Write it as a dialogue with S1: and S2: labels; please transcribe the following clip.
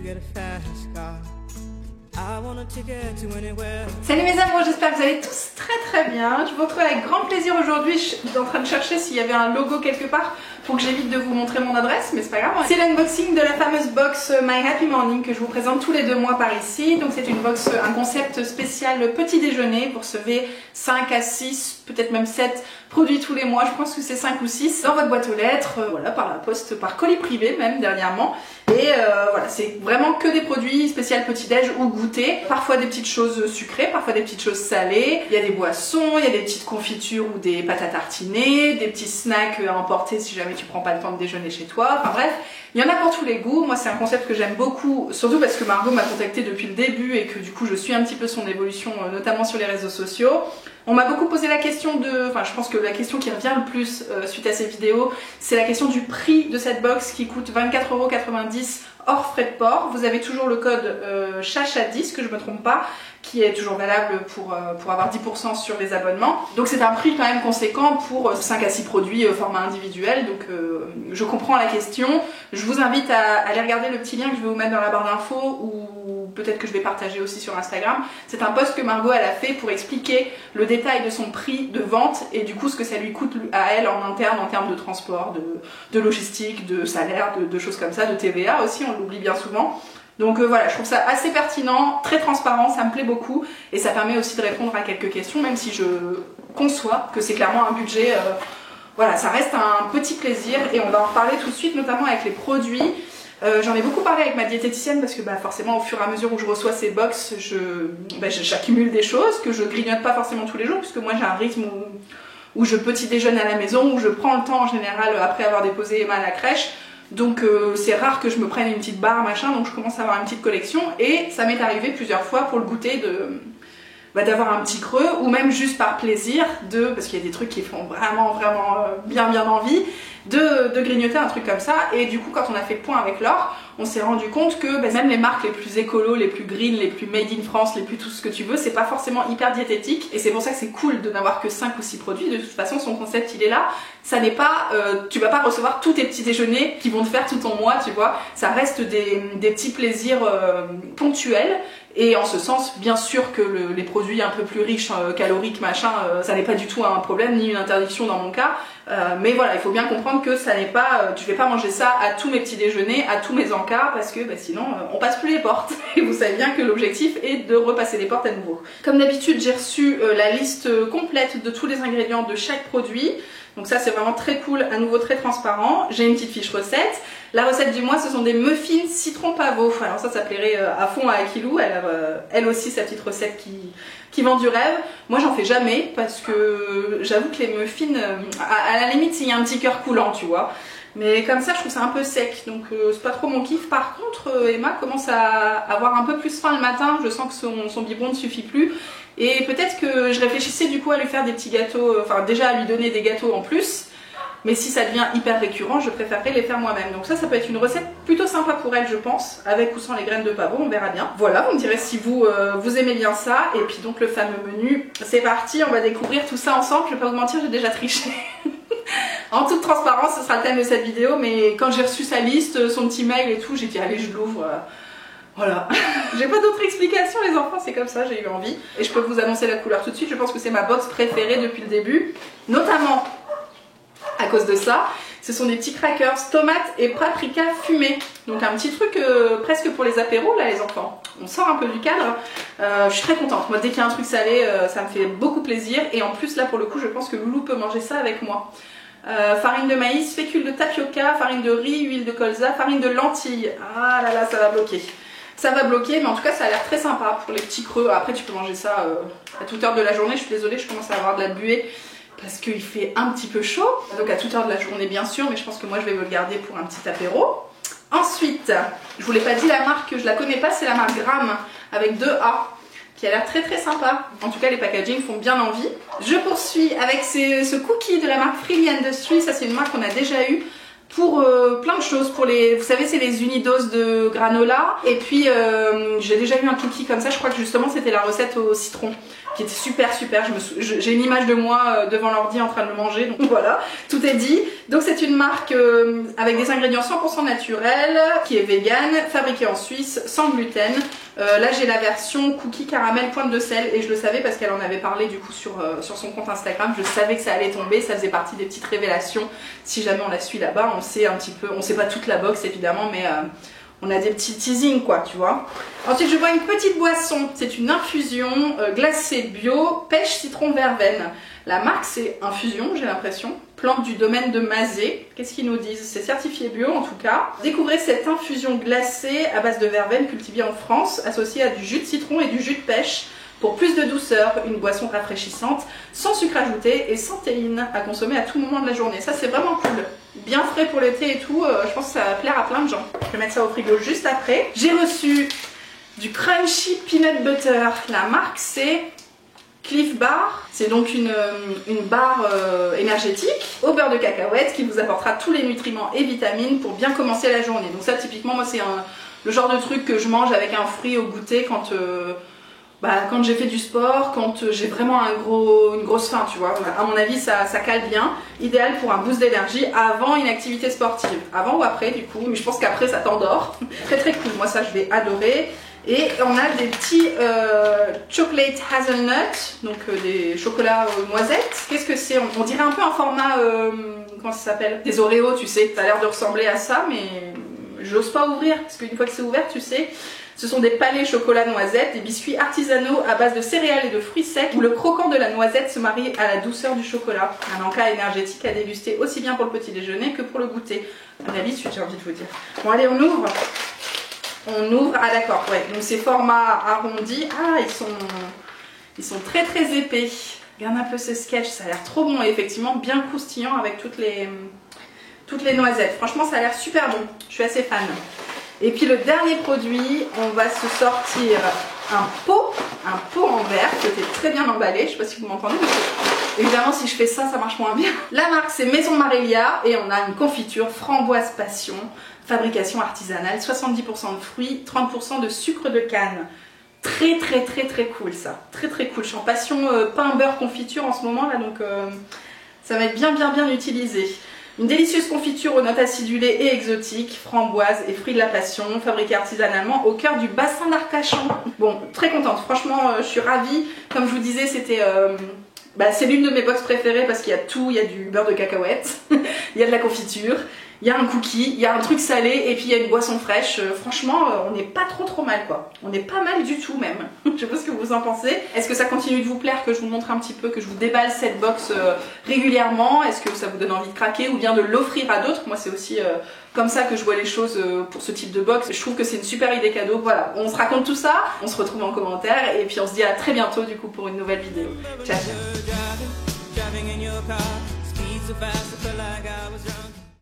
S1: Salut mes amours, j'espère que vous allez tous très bien. Je vous retrouve avec grand plaisir aujourd'hui. Je suis en train de chercher s'il y avait un logo quelque part pour que j'évite de vous montrer mon adresse, mais c'est pas grave. C'est l'unboxing de la fameuse box My Happy Morning que je vous présente tous les 2 mois par ici. Donc c'est une box, un concept spécial petit déjeuner. Vous recevez 5 à 6, peut-être même 7 produits tous les mois. Je pense que c'est 5 ou 6 dans votre boîte aux lettres, voilà, par la poste, par colis privé même dernièrement. Et voilà, c'est vraiment que des produits spécial petit-déj ou goûter. Parfois des petites choses sucrées, parfois des petites choses salées. Il y a des boissons, il y a des petites confitures ou des pâtes à tartiner, des petits snacks à emporter si jamais tu prends pas le temps de déjeuner chez toi. Enfin bref, il y en a pour tous les goûts. Moi c'est un concept que j'aime beaucoup, surtout parce que Margot m'a contactée depuis le début et que du coup je suis un petit peu son évolution, notamment sur les réseaux sociaux. On m'a beaucoup posé la question de... Enfin, je pense que la question qui revient le plus suite à ces vidéos, c'est la question du prix de cette box qui coûte 24,90 € hors frais de port. Vous avez toujours le code CHACHA10, que je ne me trompe pas, qui est toujours valable pour avoir 10% sur les abonnements. Donc c'est un prix quand même conséquent pour 5 à 6 produits format individuel. Donc je comprends la question. Je vous invite à aller regarder le petit lien que je vais vous mettre dans la barre d'infos ou peut-être que je vais partager aussi sur Instagram. C'est un post que Margot elle a fait pour expliquer le détail de son prix de vente et du coup ce que ça lui coûte à elle en interne en termes de transport, de logistique, de salaire, de choses comme ça, de TVA aussi, on l'oublie bien souvent. Donc voilà, je trouve ça assez pertinent, très transparent, ça me plaît beaucoup et ça permet aussi de répondre à quelques questions, même si je conçois que c'est clairement un budget, voilà, ça reste un petit plaisir et on va en reparler tout de suite, notamment avec les produits. J'en ai beaucoup parlé avec ma diététicienne parce que forcément au fur et à mesure où je reçois ces box, j'accumule des choses que je grignote pas forcément tous les jours puisque moi j'ai un rythme où je petit déjeune à la maison, où je prends le temps en général après avoir déposé Emma à la crèche. Donc c'est rare que je me prenne une petite barre machin, donc je commence à avoir une petite collection et ça m'est arrivé plusieurs fois pour le goûter d'avoir un petit creux ou même juste par plaisir parce qu'il y a des trucs qui font vraiment bien envie de grignoter un truc comme ça. Et du coup quand on a fait le point avec Laure, on s'est rendu compte que même les marques les plus écolo, les plus green, les plus made in France, les plus tout ce que tu veux, c'est pas forcément hyper diététique et c'est pour ça que c'est cool de n'avoir que 5 ou 6 produits. De toute façon son concept il est là, ça n'est pas tu vas pas recevoir tous tes petits déjeuners qui vont te faire tout ton mois, tu vois, ça reste des petits plaisirs ponctuels. Et en ce sens, bien sûr que les produits un peu plus riches, caloriques, machin, ça n'est pas du tout un problème, ni une interdiction dans mon cas. Mais voilà, il faut bien comprendre que ça n'est pas, je vais pas manger ça à tous mes petits déjeuners, à tous mes encas, parce que sinon on passe plus les portes. Et vous savez bien que l'objectif est de repasser les portes à nouveau. Comme d'habitude, j'ai reçu la liste complète de tous les ingrédients de chaque produit. Donc ça c'est vraiment très cool, à nouveau très transparent. J'ai une petite fiche recette. La recette du mois ce sont des muffins citron pavot. Alors ça plairait à fond à Akilou, elle aussi sa petite recette qui vend du rêve. Moi j'en fais jamais parce que j'avoue que les muffins, à la limite s'il y a un petit cœur coulant tu vois. Mais comme ça je trouve ça un peu sec, donc c'est pas trop mon kiff. Par contre Emma commence à avoir un peu plus faim le matin, je sens que son biberon ne suffit plus. Et peut-être que je réfléchissais du coup à lui faire des petits gâteaux, enfin déjà à lui donner des gâteaux en plus. Mais si ça devient hyper récurrent, je préférerais les faire moi-même. Donc ça peut être une recette plutôt sympa pour elle je pense, avec ou sans les graines de pavot, on verra bien. Voilà, vous me direz si vous aimez bien ça. Et puis donc le fameux menu, c'est parti, on va découvrir tout ça ensemble. Je vais pas vous mentir, j'ai déjà triché. En toute transparence, ce sera le thème de cette vidéo, mais quand j'ai reçu sa liste, son petit mail et tout, j'ai dit allez je l'ouvre. Voilà, j'ai pas d'autre explication les enfants, c'est comme ça, j'ai eu envie. Et je peux vous annoncer la couleur tout de suite, je pense que c'est ma box préférée depuis le début. Notamment à cause de ça, ce sont des petits crackers tomates et paprika fumés. Donc un petit truc presque pour les apéros là les enfants. On sort un peu du cadre, je suis très contente. Moi dès qu'il y a un truc salé, ça me fait beaucoup plaisir. Et en plus là pour le coup je pense que Loulou peut manger ça avec moi. Farine de maïs, fécule de tapioca, farine de riz, huile de colza, farine de lentilles. Ah là là ça va bloquer. Ça va bloquer, mais en tout cas ça a l'air très sympa pour les petits creux. Après tu peux manger ça à toute heure de la journée. Je suis désolée, je commence à avoir de la buée parce qu'il fait un petit peu chaud. Donc à toute heure de la journée bien sûr, mais je pense que moi je vais me le garder pour un petit apéro. Ensuite, je vous l'ai pas dit, la marque, je la connais pas, c'est la marque Gramme avec 2 A, qui a l'air très sympa. En tout cas les packaging font bien envie. Je poursuis avec ce cookie de la marque Freely Industries. Ça c'est une marque qu'on a déjà eu. pour plein de choses, pour les, vous savez c'est les unidoses de granola, et puis j'ai déjà eu un cookie comme ça, je crois que justement c'était la recette au citron qui était super, j'ai une image de moi devant l'ordi en train de le manger, donc voilà, tout est dit. Donc c'est une marque avec des ingrédients 100% naturels, qui est vegan, fabriquée en Suisse, sans gluten. Là j'ai la version cookie caramel pointe de sel, et je le savais parce qu'elle en avait parlé du coup sur son compte Instagram, je savais que ça allait tomber, ça faisait partie des petites révélations. Si jamais on la suit là-bas, on sait un petit peu, on sait pas toute la box évidemment, mais on a des petits teasings quoi, tu vois. Ensuite je bois une petite boisson, c'est une infusion glacée bio, pêche, citron, verveine. La marque c'est Infusion, j'ai l'impression, plante du domaine de Mazé. Qu'est-ce qu'ils nous disent? C'est certifié bio en tout cas. Découvrez cette infusion glacée à base de verveine cultivée en France, associée à du jus de citron et du jus de pêche. Pour plus de douceur, une boisson rafraîchissante, sans sucre ajouté et sans théine, à consommer à tout moment de la journée. Ça c'est vraiment cool. Bien frais pour l'été et tout, je pense que ça va plaire à plein de gens. Je vais mettre ça au frigo juste après. J'ai reçu du crunchy peanut butter. La marque c'est Cliff Bar. C'est donc une barre énergétique au beurre de cacahuète qui vous apportera tous les nutriments et vitamines pour bien commencer la journée. Donc ça typiquement moi c'est le genre de truc que je mange avec un fruit au goûter quand j'ai fait du sport, quand j'ai vraiment une grosse faim, tu vois. À mon avis, ça cale bien. Idéal pour un boost d'énergie avant une activité sportive. Avant ou après, du coup. Mais je pense qu'après, ça t'endort. Très très cool. Moi, ça, je vais adorer. Et on a des petits chocolate hazelnut, donc des chocolats noisettes. Qu'est-ce que c'est? On dirait un peu un format, comment ça s'appelle? Des Oreos, tu sais. Ça a l'air de ressembler à ça, mais j'ose pas ouvrir, parce qu'une fois que c'est ouvert, tu sais... Ce sont des palets chocolat noisette, des biscuits artisanaux à base de céréales et de fruits secs où le croquant de la noisette se marie à la douceur du chocolat. Un encas énergétique à déguster aussi bien pour le petit déjeuner que pour le goûter. À l'habitude, j'ai envie de vous dire. Bon allez, on ouvre. On ouvre. Ah d'accord, ouais. Donc ces formats arrondis. Ah, ils sont très très épais. Regarde un peu ce sketch, ça a l'air trop bon et effectivement bien croustillant avec toutes les noisettes. Franchement, ça a l'air super bon. Je suis assez fan. Et puis le dernier produit, on va se sortir un pot en verre qui était très bien emballé. Je ne sais pas si vous m'entendez, mais évidemment si je fais ça, ça marche moins bien. La marque c'est Maison Marélia et on a une confiture framboise passion, fabrication artisanale, 70% de fruits, 30% de sucre de canne. Très très très très cool ça, très très cool. Je suis en passion pain beurre confiture en ce moment là, donc ça va être bien utilisé. Une délicieuse confiture aux notes acidulées et exotiques, framboises et fruits de la passion, fabriquée artisanalement au cœur du bassin d'Arcachon. Bon, très contente, franchement je suis ravie. Comme je vous disais, c'était... c'est l'une de mes box préférées parce qu'il y a tout, il y a du beurre de cacahuète, il y a de la confiture, il y a un cookie, il y a un truc salé et puis il y a une boisson fraîche. Franchement, on n'est pas trop mal quoi. On est pas mal du tout même. Je sais pas ce que vous en pensez. Est-ce que ça continue de vous plaire que je vous montre un petit peu, que je vous déballe cette box régulièrement? Est-ce que ça vous donne envie de craquer ou bien de l'offrir à d'autres? Moi c'est aussi comme ça que je vois les choses pour ce type de box. Je trouve que c'est une super idée cadeau. Voilà, on se raconte tout ça, on se retrouve en commentaire et puis on se dit à très bientôt du coup pour une nouvelle vidéo. Ciao ciao.